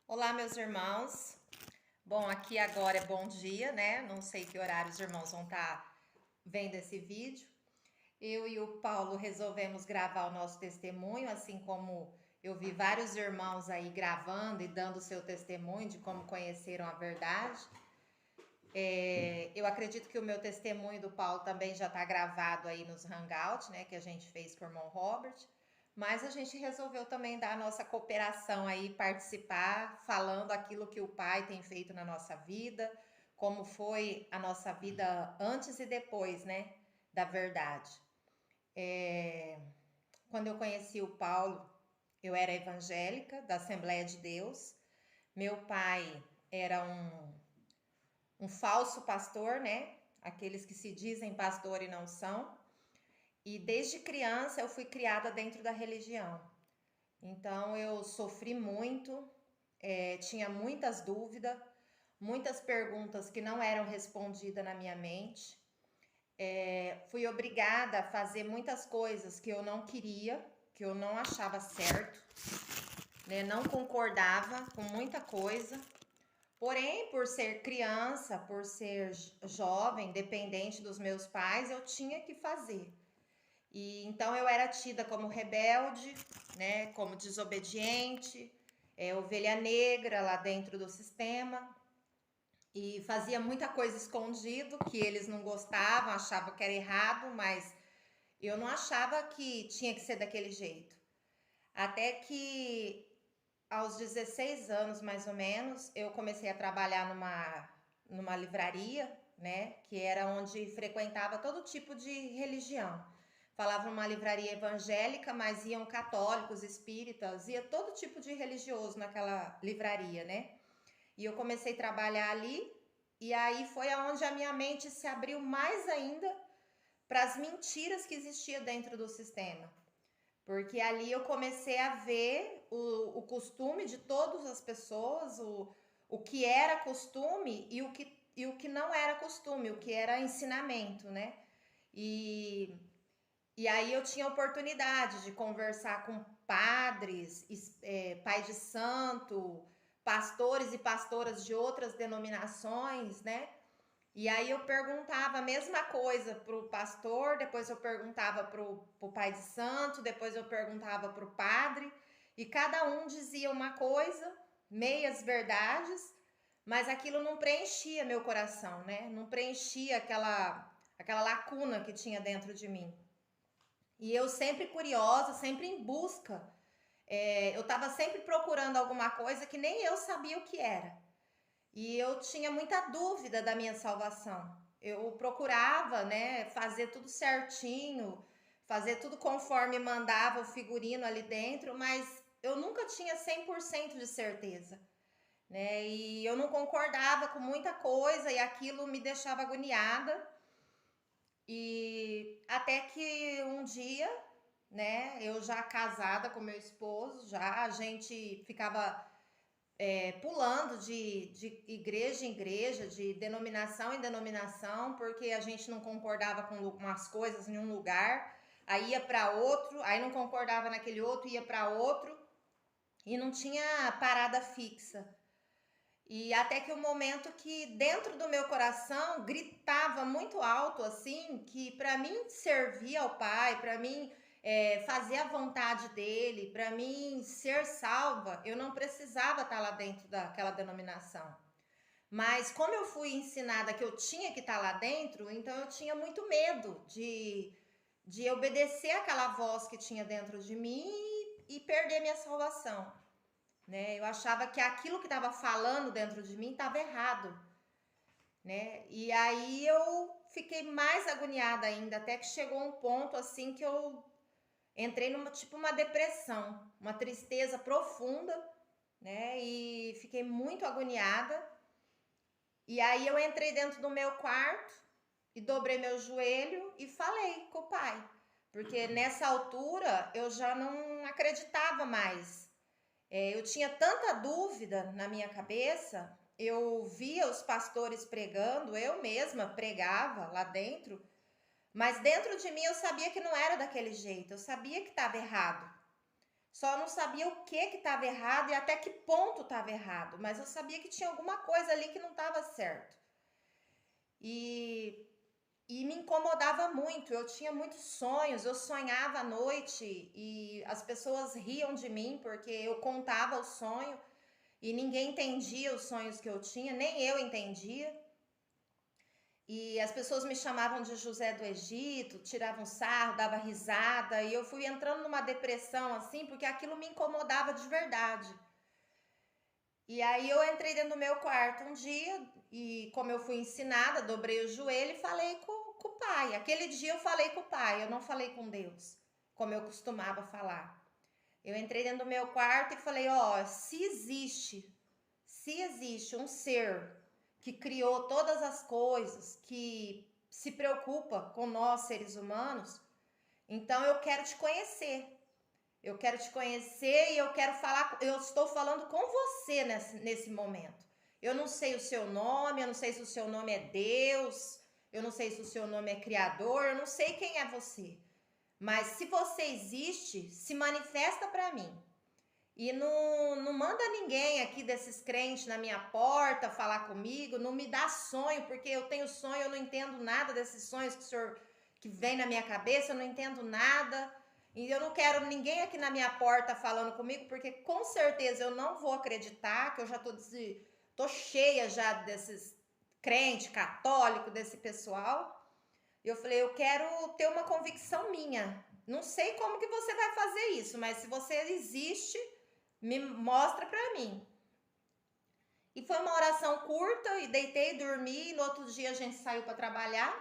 Olá, meus irmãos. Bom, aqui agora é bom dia, né? Não sei que horário os irmãos vão estar vendo esse vídeo. Eu e o Paulo resolvemos gravar o nosso testemunho, assim como eu vi vários irmãos aí gravando e dando o seu testemunho de como conheceram a verdade. Eu acredito que o meu testemunho do Paulo também já está gravado aí nos Hangouts, né? Que a gente fez com o irmão Robert. Mas a gente resolveu também dar a nossa cooperação aí, participar, falando aquilo que o Pai tem feito na nossa vida, como foi a nossa vida antes e depois, né? Da verdade. Quando eu conheci o Paulo, eu era evangélica da Assembleia de Deus. Meu pai era um falso pastor, né? Aqueles que se dizem pastor e não são. E desde criança eu fui criada dentro da religião. Então eu sofri muito, tinha muitas dúvidas, muitas perguntas que não eram respondidas na minha mente. Fui obrigada a fazer muitas coisas que eu não queria, que eu não achava certo, né? Não concordava com muita coisa. Porém, por ser criança, por ser jovem, dependente dos meus pais, eu tinha que fazer. E então eu era tida como rebelde, né, como desobediente, ovelha negra lá dentro do sistema e fazia muita coisa escondido que eles não gostavam, achavam que era errado, mas eu não achava que tinha que ser daquele jeito. Até que aos 16 anos, mais ou menos, eu comecei a trabalhar numa livraria, né? Que era onde frequentava todo tipo de religião. Falava numa livraria evangélica, mas iam católicos, espíritas, ia todo tipo de religioso naquela livraria, né? E eu comecei a trabalhar ali, e aí foi aonde a minha mente se abriu mais ainda para as mentiras que existiam dentro do sistema. Porque ali eu comecei a ver o costume de todas as pessoas, o que era costume e o que não era costume, o que era ensinamento, né? E, e aí eu tinha oportunidade de conversar com padres, pais de santo, pastores e pastoras de outras denominações, né? E aí eu perguntava a mesma coisa pro pastor, depois eu perguntava pro pai de santo, depois eu perguntava pro padre, e cada um dizia uma coisa, meias verdades, mas aquilo não preenchia meu coração, né? Não preenchia aquela lacuna que tinha dentro de mim. E eu sempre curiosa, sempre em busca, eu estava sempre procurando alguma coisa que nem eu sabia o que era. E eu tinha muita dúvida da minha salvação. Eu procurava, né, fazer tudo certinho, fazer tudo conforme mandava o figurino ali dentro, mas eu nunca tinha 100% de certeza, né? E eu não concordava com muita coisa e aquilo me deixava agoniada. E até que um dia, né, eu já casada com meu esposo, já a gente ficava pulando de igreja em igreja, de denominação em denominação, porque a gente não concordava com umas coisas em um lugar, aí ia para outro, aí não concordava naquele outro, ia para outro, e não tinha parada fixa. E até que o momento que dentro do meu coração gritava muito alto assim, que para mim servir ao Pai, para mim fazer a vontade dele, para mim ser salva, eu não precisava estar lá dentro daquela denominação. Mas como eu fui ensinada que eu tinha que estar lá dentro, então eu tinha muito medo de obedecer aquela voz que tinha dentro de mim e perder minha salvação, né? Eu achava que aquilo que estava falando dentro de mim estava errado, né? E aí eu fiquei mais agoniada ainda, até que chegou um ponto assim que eu entrei numa tipo uma depressão, uma tristeza profunda, né? E fiquei muito agoniada. E aí eu entrei dentro do meu quarto e dobrei meu joelho e falei com o pai, porque nessa altura eu já não acreditava mais. Eu tinha tanta dúvida na minha cabeça, eu via os pastores pregando, eu mesma pregava lá dentro, mas dentro de mim eu sabia que não era daquele jeito, eu sabia que estava errado. Só não sabia o que estava errado e até que ponto estava errado, mas eu sabia que tinha alguma coisa ali que não estava certo. E, e me incomodava muito, eu tinha muitos sonhos, eu sonhava à noite e as pessoas riam de mim porque eu contava o sonho e ninguém entendia os sonhos que eu tinha, nem eu entendia. E as pessoas me chamavam de José do Egito, tiravam sarro, dava risada, e eu fui entrando numa depressão assim, porque aquilo me incomodava de verdade. E aí eu entrei dentro do meu quarto um dia e, como eu fui ensinada, dobrei o joelho e falei com o pai. Aquele dia eu falei com o pai, eu não falei com Deus, como eu costumava falar. Eu entrei dentro do meu quarto e falei: ó, se existe um ser que criou todas as coisas, que se preocupa com nós seres humanos, então eu quero te conhecer. Eu quero te conhecer e eu quero falar, eu estou falando com você nesse momento. Eu não sei o seu nome, eu não sei se o seu nome é Deus, eu não sei se o seu nome é Criador, eu não sei quem é você. Mas se você existe, se manifesta para mim. E não manda ninguém aqui desses crentes na minha porta falar comigo, não me dá sonho, porque eu tenho sonho, eu não entendo nada desses sonhos que o senhor que vem na minha cabeça, eu não entendo nada. E eu não quero ninguém aqui na minha porta falando comigo, porque com certeza eu não vou acreditar, que eu já tô cheia já desses crente católico, desse pessoal. E eu falei, eu quero ter uma convicção minha. Não sei como que você vai fazer isso, mas se você existe, me mostra para mim. E foi uma oração curta, e deitei, dormi, e no outro dia a gente saiu para trabalhar.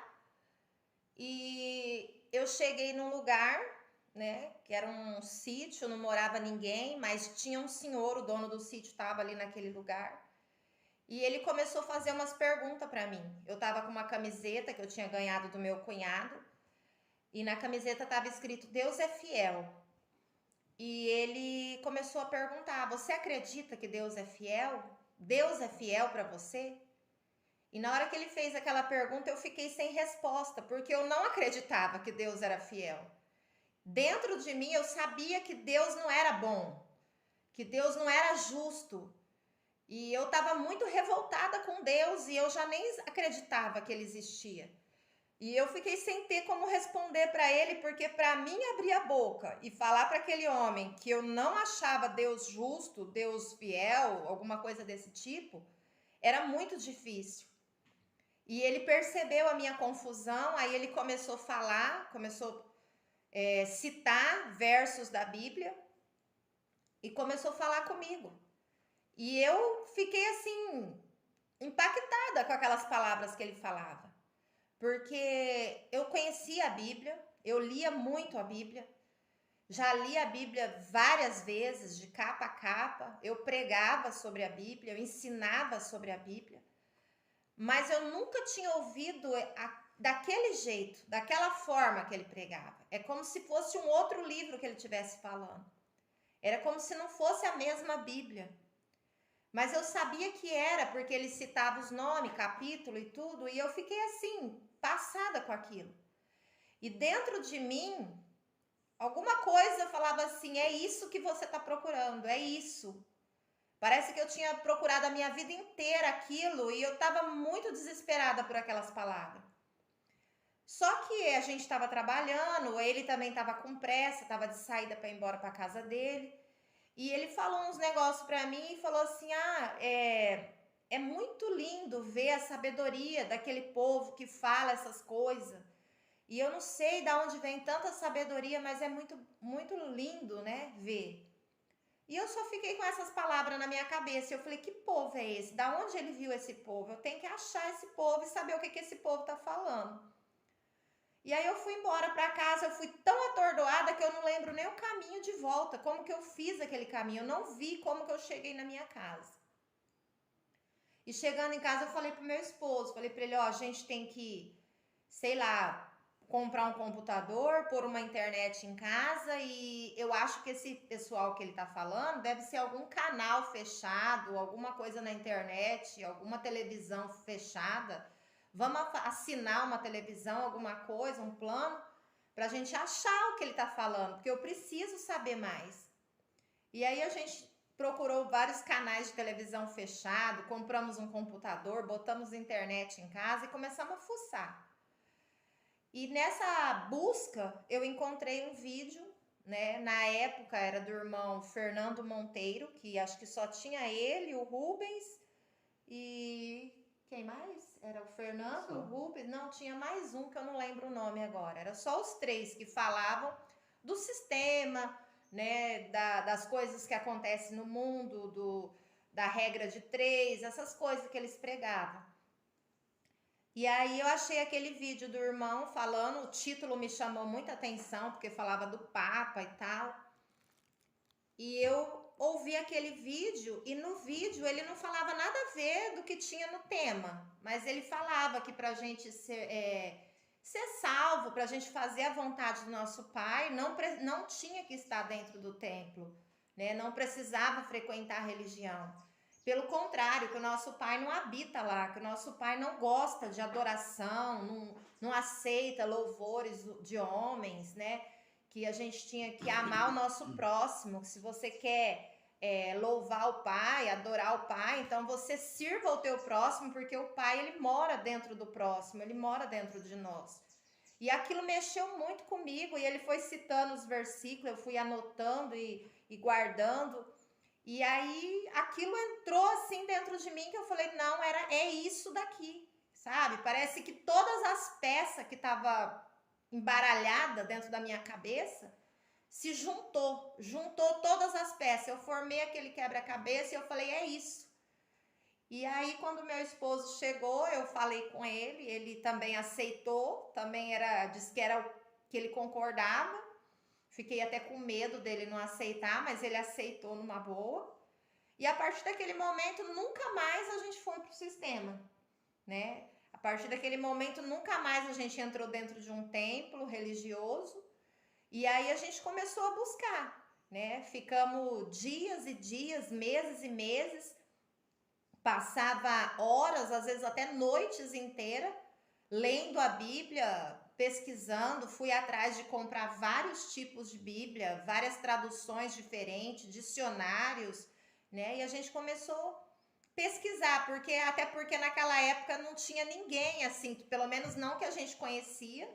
E eu cheguei num lugar, né, que era um sítio, não morava ninguém, mas tinha um senhor, o dono do sítio estava ali naquele lugar. E ele começou a fazer umas perguntas para mim. Eu tava com uma camiseta que eu tinha ganhado do meu cunhado, e na camiseta tava escrito Deus é fiel. E ele começou a perguntar: você acredita que Deus é fiel? Deus é fiel para você? E na hora que ele fez aquela pergunta, eu fiquei sem resposta, porque eu não acreditava que Deus era fiel. Dentro de mim eu sabia que Deus não era bom, que Deus não era justo. E eu estava muito revoltada com Deus e eu já nem acreditava que ele existia. E eu fiquei sem ter como responder para ele, porque para mim abrir a boca e falar para aquele homem que eu não achava Deus justo, Deus fiel, alguma coisa desse tipo, era muito difícil. E ele percebeu a minha confusão, aí ele começou a falar, começou a citar versos da Bíblia e começou a falar comigo. E eu fiquei assim, impactada com aquelas palavras que ele falava. Porque eu conhecia a Bíblia, eu lia muito a Bíblia, já li a Bíblia várias vezes, de capa a capa, eu pregava sobre a Bíblia, eu ensinava sobre a Bíblia, mas eu nunca tinha ouvido daquele jeito, daquela forma que ele pregava. É como se fosse um outro livro que ele estivesse falando. Era como se não fosse a mesma Bíblia. Mas eu sabia que era, porque ele citava os nomes, capítulo e tudo, e eu fiquei assim, passada com aquilo. E dentro de mim, alguma coisa falava assim: é isso que você está procurando, é isso. Parece que eu tinha procurado a minha vida inteira aquilo e eu estava muito desesperada por aquelas palavras. Só que a gente estava trabalhando, ele também estava com pressa, estava de saída para ir embora para casa dele. E ele falou uns negócios para mim e falou assim: é muito lindo ver a sabedoria daquele povo que fala essas coisas. E eu não sei de onde vem tanta sabedoria, mas é muito, muito lindo, né, ver. E eu só fiquei com essas palavras na minha cabeça. Eu falei: que povo é esse? Da onde ele viu esse povo? Eu tenho que achar esse povo e saber o que esse povo tá falando. E aí eu fui embora para casa, eu fui tão atordoada que eu não lembro nem o caminho de volta, como que eu fiz aquele caminho, eu não vi como que eu cheguei na minha casa. E chegando em casa eu falei pro meu esposo, falei para ele: ó, a gente tem que, sei lá, comprar um computador, pôr uma internet em casa, e eu acho que esse pessoal que ele tá falando deve ser algum canal fechado, alguma coisa na internet, alguma televisão fechada. Vamos assinar uma televisão, alguma coisa, um plano, para a gente achar o que ele está falando, porque eu preciso saber mais. E aí a gente procurou vários canais de televisão fechado, compramos um computador, botamos internet em casa e começamos a fuçar. E nessa busca eu encontrei um vídeo, né? Na época era do irmão Fernando Monteiro, que acho que só tinha ele, o Rubens e quem mais? Era o Fernando, o Rubens, não, tinha mais um que eu não lembro o nome agora. Era só os três que falavam do sistema, né? Das coisas que acontecem no mundo, da regra de três, essas coisas que eles pregavam. E aí eu achei aquele vídeo do irmão falando, o título me chamou muita atenção, porque falava do Papa e tal. E eu ouvi aquele vídeo, e no vídeo ele não falava nada a ver do que tinha no tema, mas ele falava que pra gente ser salvo, pra gente fazer a vontade do nosso Pai, não tinha que estar dentro do templo, né? Não precisava frequentar a religião. Pelo contrário, que o nosso Pai não habita lá, que o nosso Pai não gosta de adoração, não aceita louvores de homens, né? Que a gente tinha que amar o nosso próximo. Se você quer louvar o Pai, adorar o Pai, então você sirva o teu próximo, porque o Pai, ele mora dentro do próximo, ele mora dentro de nós. E aquilo mexeu muito comigo, e ele foi citando os versículos, eu fui anotando e guardando. E aí aquilo entrou assim dentro de mim, que eu falei, não, é isso daqui, sabe? Parece que todas as peças que estavam embaralhadas dentro da minha cabeça se juntou todas as peças. Eu formei aquele quebra-cabeça e eu falei, é isso. E aí quando meu esposo chegou, eu falei com ele também aceitou, também disse que era o que ele concordava. Fiquei até com medo dele não aceitar, mas ele aceitou numa boa. E a partir daquele momento, nunca mais a gente foi para o sistema, né? A partir daquele momento, nunca mais a gente entrou dentro de um templo religioso. E aí a gente começou a buscar, né? Ficamos dias e dias, meses e meses. Passava horas, às vezes até noites inteiras, lendo a Bíblia, pesquisando, fui atrás de comprar vários tipos de Bíblia, várias traduções diferentes, dicionários, né? E a gente começou a pesquisar, até porque naquela época não tinha ninguém assim, pelo menos não que a gente conhecia,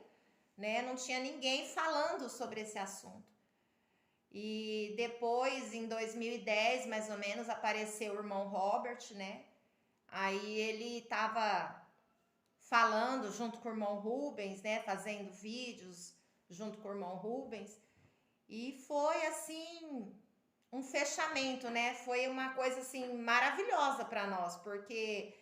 né? Não tinha ninguém falando sobre esse assunto. E depois, em 2010, mais ou menos, apareceu o irmão Robert, né? Aí ele estava falando junto com o irmão Rubens, né? Fazendo vídeos junto com o irmão Rubens. E foi assim um fechamento, né? Foi uma coisa assim maravilhosa para nós, porque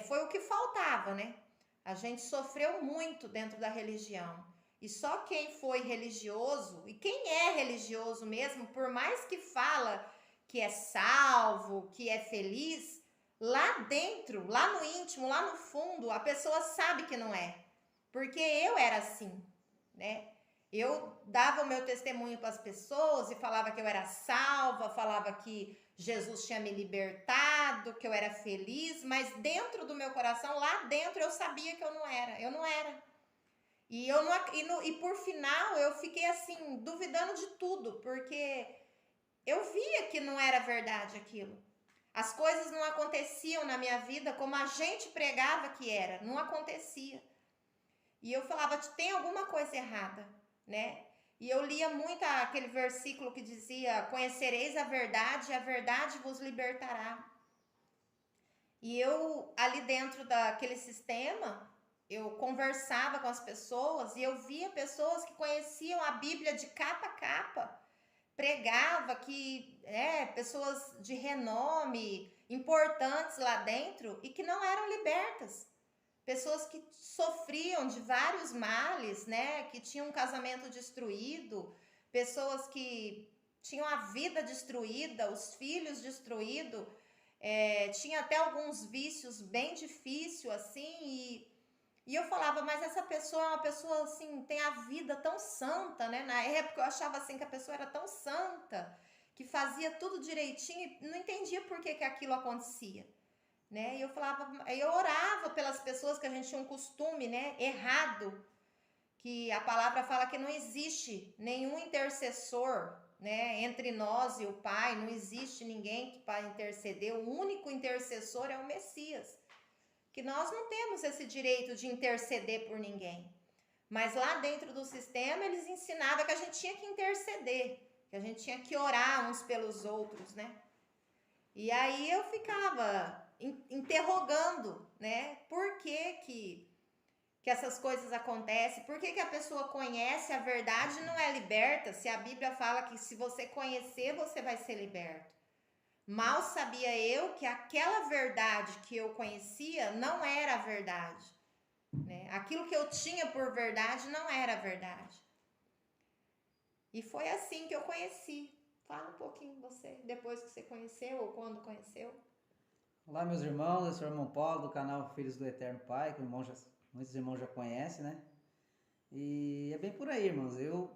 foi o que faltava, né? A gente sofreu muito dentro da religião. E só quem foi religioso, e quem é religioso mesmo, por mais que fala que é salvo, que é feliz, lá dentro, lá no íntimo, lá no fundo, a pessoa sabe que não é. Porque eu era assim, né? Eu dava o meu testemunho para as pessoas e falava que eu era salva, falava que Jesus tinha me libertado, que eu era feliz, mas dentro do meu coração, lá dentro, eu sabia que eu não era. Eu não era. E por final, eu fiquei assim, duvidando de tudo, porque eu via que não era verdade aquilo. As coisas não aconteciam na minha vida como a gente pregava que era, não acontecia. E eu falava, tem alguma coisa errada, né? E eu lia muito aquele versículo que dizia, conhecereis a verdade e a verdade vos libertará. E eu, ali dentro daquele sistema, eu conversava com as pessoas e eu via pessoas que conheciam a Bíblia de capa a capa, pregava que pessoas de renome, importantes lá dentro e que não eram libertas. Pessoas que sofriam de vários males, né? Que tinham um casamento destruído, pessoas que tinham a vida destruída, os filhos destruídos, tinha até alguns vícios bem difíceis, assim, e eu falava, mas essa pessoa é uma pessoa, assim, tem a vida tão santa, né? Na época eu achava, assim, que a pessoa era tão santa, que fazia tudo direitinho e não entendia por que aquilo acontecia, né? E eu falava, eu orava pelas pessoas que a gente tinha um costume, né? Errado, que a palavra fala que não existe nenhum intercessor, né, entre nós e o Pai, não existe ninguém que para interceder, o único intercessor é o Messias. Que nós não temos esse direito de interceder por ninguém. Mas lá dentro do sistema eles ensinavam que a gente tinha que interceder, que a gente tinha que orar uns pelos outros, né? E aí eu ficava interrogando, né? Por que essas coisas acontecem? Por que a pessoa conhece a verdade e não é liberta? Se a Bíblia fala que se você conhecer, você vai ser liberto. Mal sabia eu que aquela verdade que eu conhecia não era a verdade, né? Aquilo que eu tinha por verdade não era a verdade. E foi assim que eu conheci. Fala um pouquinho você, depois que você conheceu ou quando conheceu. Olá, meus irmãos, eu sou o irmão Paulo, do canal Filhos do Eterno Pai, que muitos irmãos já conhecem, né? E é bem por aí, irmãos. Eu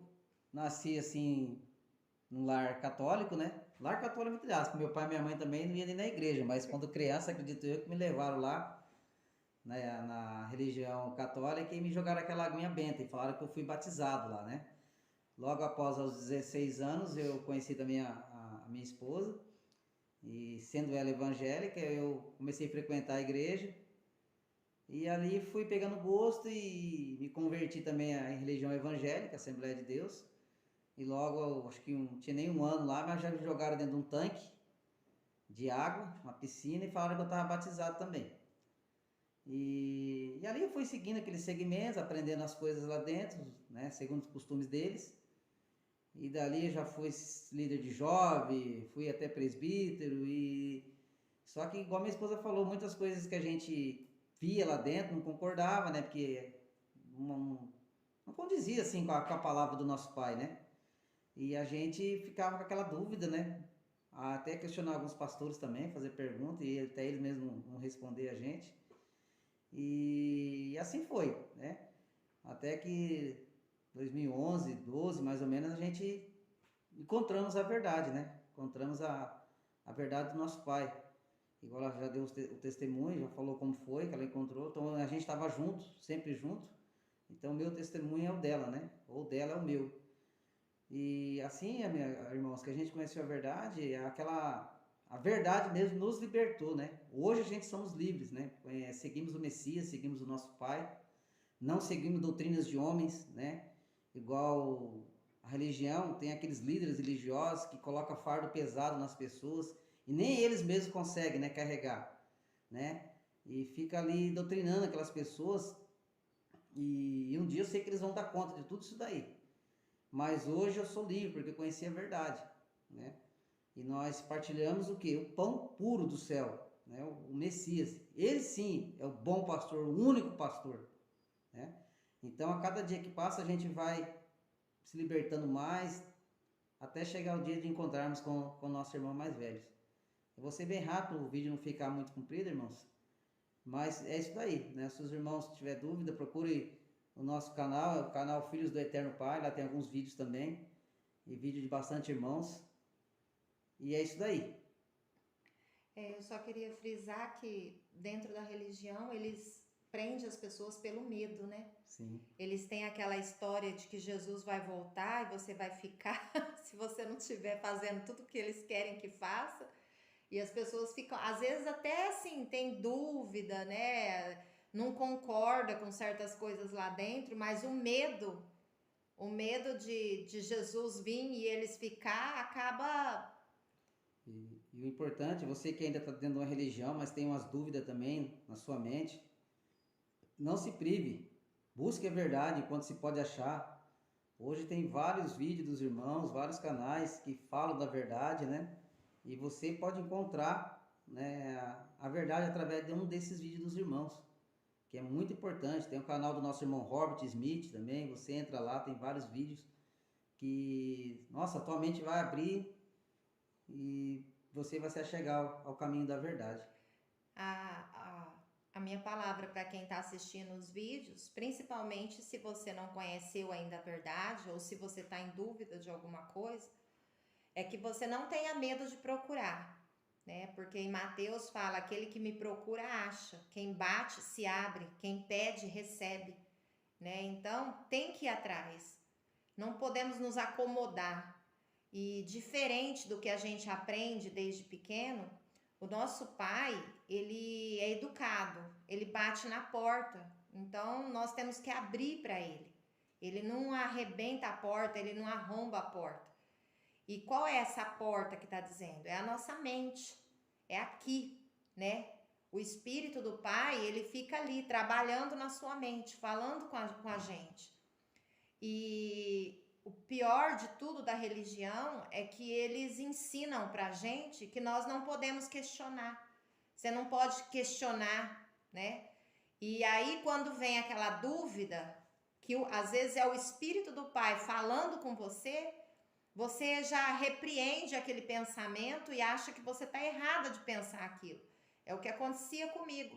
nasci assim, num lar católico, né? Lar católico, entre aspas. Meu pai e minha mãe também não iam nem na igreja, mas quando criança, acredito eu, que me levaram lá, né, na religião católica e me jogaram aquela aguinha benta e falaram que eu fui batizado lá, né? Logo após aos 16 anos, eu conheci também a minha esposa. E sendo ela evangélica, eu comecei a frequentar a igreja e ali fui pegando gosto e me converti também à religião evangélica, Assembleia de Deus. E logo, acho que não tinha nem um ano lá, mas já me jogaram dentro de um tanque de água, uma piscina, e falaram que eu estava batizado também. E ali eu fui seguindo aqueles segmentos, aprendendo as coisas lá dentro, né, segundo os costumes deles. E dali eu já fui líder de jovem, fui até presbítero e... Só que, igual minha esposa falou, muitas coisas que a gente via lá dentro não concordava, né? Porque não condizia assim com a palavra do nosso pai, né? E a gente ficava com aquela dúvida, né? Até questionar alguns pastores também, fazer pergunta e até eles mesmos não responder a gente. E assim foi, né? Até que 2011, 12 mais ou menos, a gente encontramos a verdade, né? Encontramos a verdade do nosso pai. Igual ela já deu o testemunho, já falou como foi que ela encontrou. Então a gente estava junto, sempre junto. Então o meu testemunho é o dela, né? Ou o dela é o meu. E assim, irmãos, que a gente conheceu a verdade, a verdade mesmo nos libertou, né? Hoje a gente somos livres, né? Seguimos o Messias, seguimos o nosso Pai, não seguimos doutrinas de homens, né? Igual a religião, tem aqueles líderes religiosos que colocam fardo pesado nas pessoas e nem eles mesmos conseguem, né, carregar, né? E fica ali doutrinando aquelas pessoas e um dia eu sei que eles vão dar conta de tudo isso daí. Mas hoje eu sou livre porque eu conheci a verdade, né? E nós partilhamos o quê? O pão puro do céu, né? O Messias. Ele sim é o bom pastor, o único pastor, né? Então a cada dia que passa a gente vai se libertando mais até chegar o dia de encontrarmos com o nosso irmão mais velho. Eu vou ser bem rápido, o vídeo não ficar muito comprido, irmãos. Mas é isso daí, né? Se os irmãos tiverem dúvida, procure o nosso canal, o canal Filhos do Eterno Pai. Lá tem alguns vídeos também, e vídeo de bastante irmãos. E é isso daí. Eu só queria frisar que dentro da religião eles prendem as pessoas pelo medo, né? Sim. Eles têm aquela história de que Jesus vai voltar e você vai ficar se você não estiver fazendo tudo que eles querem que faça. E as pessoas ficam, às vezes até assim, tem dúvida, né? Não concorda com certas coisas lá dentro, mas o medo de Jesus vir e eles ficar, acaba. E o importante, você que ainda está dentro de uma religião, mas tem umas dúvidas também na sua mente, não se prive. Busque a verdade enquanto se pode achar. Hoje tem vários vídeos dos irmãos, vários canais que falam da verdade, né? E você pode encontrar, né, a verdade através de um desses vídeos dos irmãos, que é muito importante. Tem o canal do nosso irmão Robert Smith também, você entra lá, tem vários vídeos que, nossa, a tua mente vai abrir e você vai se achegar ao caminho da verdade. A minha palavra para quem está assistindo os vídeos, principalmente se você não conheceu ainda a verdade ou se você está em dúvida de alguma coisa, é que você não tenha medo de procurar, né? Porque em Mateus fala: aquele que me procura acha, quem bate se abre, quem pede recebe, né? Então tem que ir atrás, não podemos nos acomodar. E diferente do que a gente aprende desde pequeno, o nosso pai, ele é educado, ele bate na porta. Então nós temos que abrir para ele. Ele não arrebenta a porta, ele não arromba a porta. E qual é essa porta que está dizendo? É a nossa mente, é aqui, né? O Espírito do Pai, ele fica ali, trabalhando na sua mente, falando com a gente. E o pior de tudo da religião é que eles ensinam pra gente que nós não podemos questionar. Você não pode questionar, né? E aí, quando vem aquela dúvida, que às vezes é o Espírito do Pai falando com você, você já repreende aquele pensamento e acha que você está errada de pensar aquilo. É o que acontecia comigo,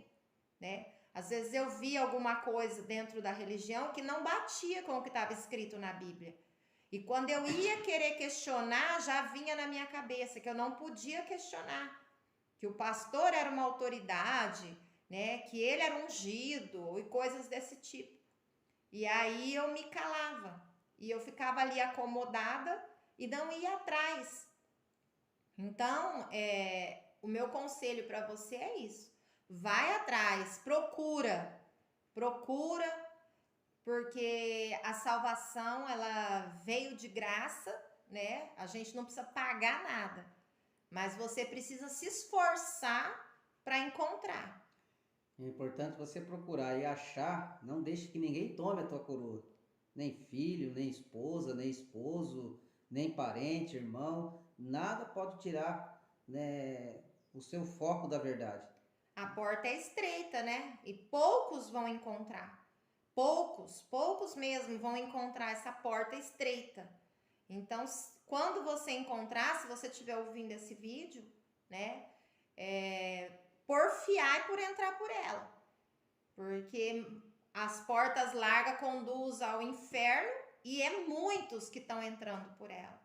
né? Às vezes eu via alguma coisa dentro da religião que não batia com o que estava escrito na Bíblia. E quando eu ia querer questionar, já vinha na minha cabeça que eu não podia questionar, que o pastor era uma autoridade, né? Que ele era ungido e coisas desse tipo. E aí eu me calava e eu ficava ali acomodada e não ia atrás. Então, o meu conselho para você é isso. Vai atrás, procura, porque a salvação, ela veio de graça, né? A gente não precisa pagar nada, mas você precisa se esforçar para encontrar. É importante você procurar e achar, não deixe que ninguém tome a tua coroa. Nem filho, nem esposa, nem esposo, nem parente, irmão, nada pode tirar, né, o seu foco da verdade. A porta é estreita, né? E poucos vão encontrar. Poucos mesmo vão encontrar essa porta estreita. Então, quando você encontrar, se você estiver ouvindo esse vídeo, né? Porfiar por entrar por ela. Porque as portas largas conduzem ao inferno e é muitos que estão entrando por ela.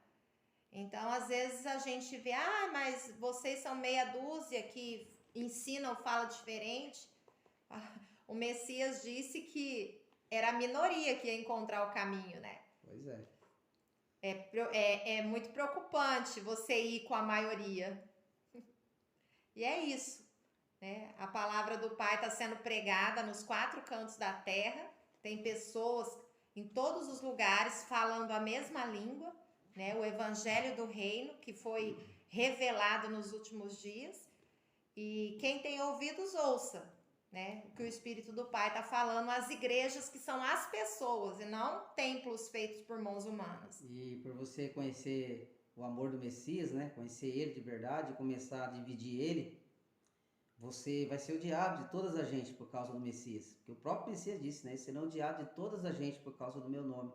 Então, às vezes a gente vê, mas vocês são meia dúzia que ensinam ou falam diferente. O Messias disse que era a minoria que ia encontrar o caminho, né? Pois é. É muito preocupante você ir com a maioria. E é isso, né? A palavra do Pai está sendo pregada nos 4 cantos da terra. Tem pessoas em todos os lugares falando a mesma língua, né? O Evangelho do Reino, que foi revelado nos últimos dias. E quem tem ouvidos, ouça, né? O que o Espírito do Pai está falando às igrejas, que são as pessoas e não templos feitos por mãos humanas. E por você conhecer o amor do Messias, né? Conhecer ele de verdade e começar a dividir ele, você vai ser odiado de todas a gente por causa do Messias. Porque o próprio Messias disse, né? Serão odiados de todas a gente por causa do meu nome.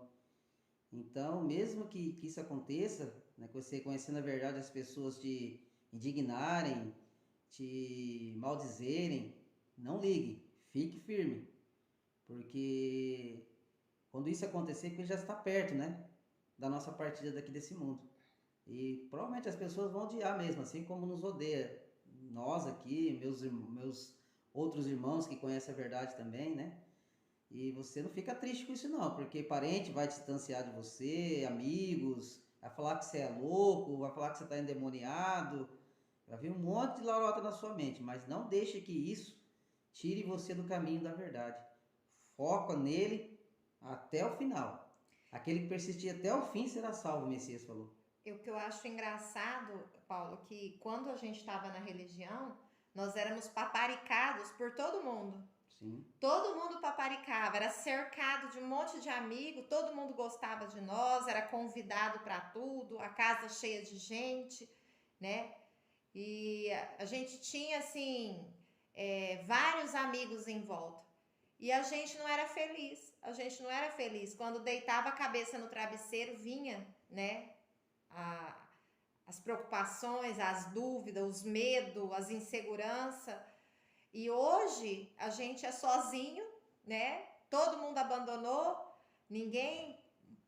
Então, mesmo que isso aconteça, né? Que você conhecendo a verdade, as pessoas te indignarem, te maldizerem, não ligue, fique firme. Porque quando isso acontecer, que já está perto, né? Da nossa partida daqui desse mundo. E provavelmente as pessoas vão odiar mesmo, assim como nos odeia. Nós aqui, meus outros irmãos que conhecem a verdade também, né? E você não fica triste com isso não, porque parente vai distanciar de você, amigos, vai falar que você é louco, vai falar que você está endemoniado, vai vir um monte de lorota na sua mente, mas não deixe que isso tire você do caminho da verdade. Foca nele até o final. Aquele que persistir até o fim será salvo, o Messias falou. O que eu acho engraçado, Paulo, que quando a gente estava na religião, nós éramos paparicados por todo mundo. Sim. Todo mundo paparicava, era cercado de um monte de amigos, todo mundo gostava de nós, era convidado para tudo, a casa cheia de gente, né? E a gente tinha, assim, vários amigos em volta. E a gente não era feliz. Quando deitava a cabeça no travesseiro, vinha, né? As preocupações, as dúvidas, os medos, as inseguranças. E hoje a gente é sozinho, né? Todo mundo abandonou,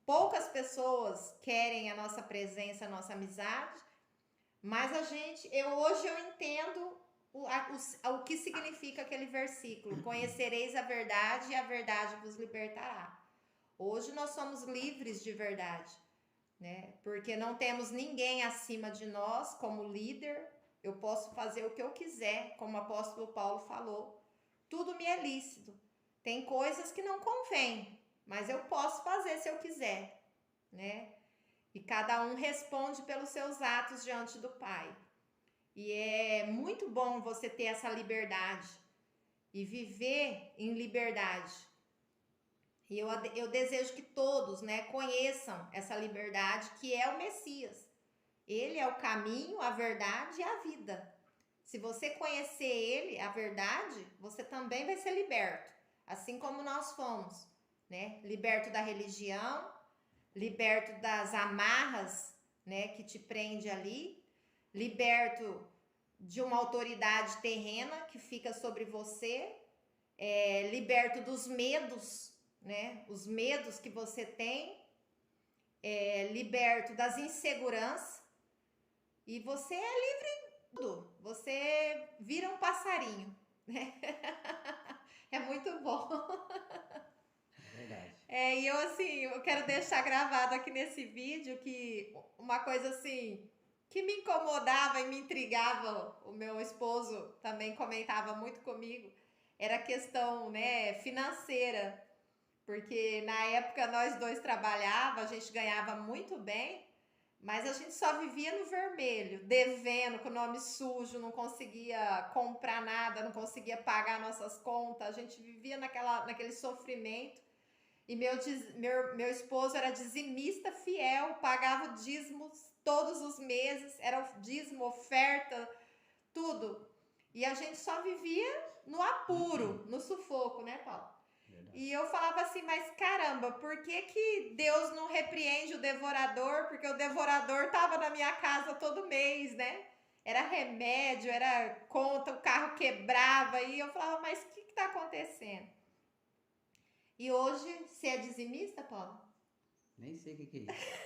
poucas pessoas querem a nossa presença, a nossa amizade, mas hoje eu entendo o que significa aquele versículo: conhecereis a verdade e a verdade vos libertará. Hoje nós somos livres de verdade. né? Porque não temos ninguém acima de nós como líder. Eu posso fazer o que eu quiser, como o apóstolo Paulo falou. Tudo me é lícito. Tem coisas que não convém, mas eu posso fazer se eu quiser, né? E cada um responde pelos seus atos diante do Pai. E é muito bom você ter essa liberdade e viver em liberdade. E eu desejo que todos, né, conheçam essa liberdade que é o Messias. Ele é o caminho, a verdade e a vida. Se você conhecer ele, a verdade, você também vai ser liberto, assim como nós fomos, né? Liberto da religião, liberto das amarras, né, que te prende ali, liberto de uma autoridade terrena que fica sobre você, liberto dos medos, né? Os medos que você tem, liberto das inseguranças, e você é livre em tudo. Você vira um passarinho, né? É muito bom. Verdade. E eu assim, eu quero deixar gravado aqui nesse vídeo que uma coisa assim que me incomodava e me intrigava, o meu esposo também comentava muito comigo, era a questão, né, financeira. Porque na época nós dois trabalhava, a gente ganhava muito bem, mas a gente só vivia no vermelho, devendo, com o nome sujo, não conseguia comprar nada, não conseguia pagar nossas contas, a gente vivia naquele sofrimento. E meu esposo era dizimista fiel, pagava dízimos todos os meses, era dízimo, oferta, tudo. E a gente só vivia no apuro, no sufoco, né, Paulo? Verdade. E eu falava assim, mas caramba, por que que Deus não repreende o devorador? Porque o devorador estava na minha casa todo mês, né? Era remédio, era conta, o carro quebrava. E eu falava, mas o que está acontecendo? E hoje, você é dizimista, Paulo? Nem sei o que é isso.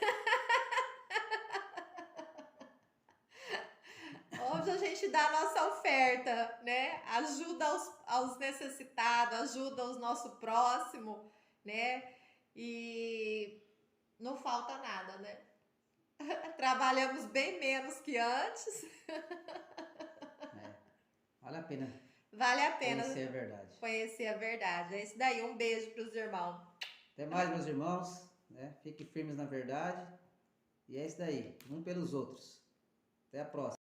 Hoje a gente dá a nossa oferta, né? Ajuda aos necessitados, ajuda ao nosso próximo, né? E não falta nada, né? Trabalhamos bem menos que antes. Vale a pena Vale a pena conhecer a verdade. conhecer a verdade. É isso daí. Um beijo para os irmãos. Até mais, meus irmãos, né? Fiquem firmes na verdade. E é isso daí, um pelos outros. Até a próxima.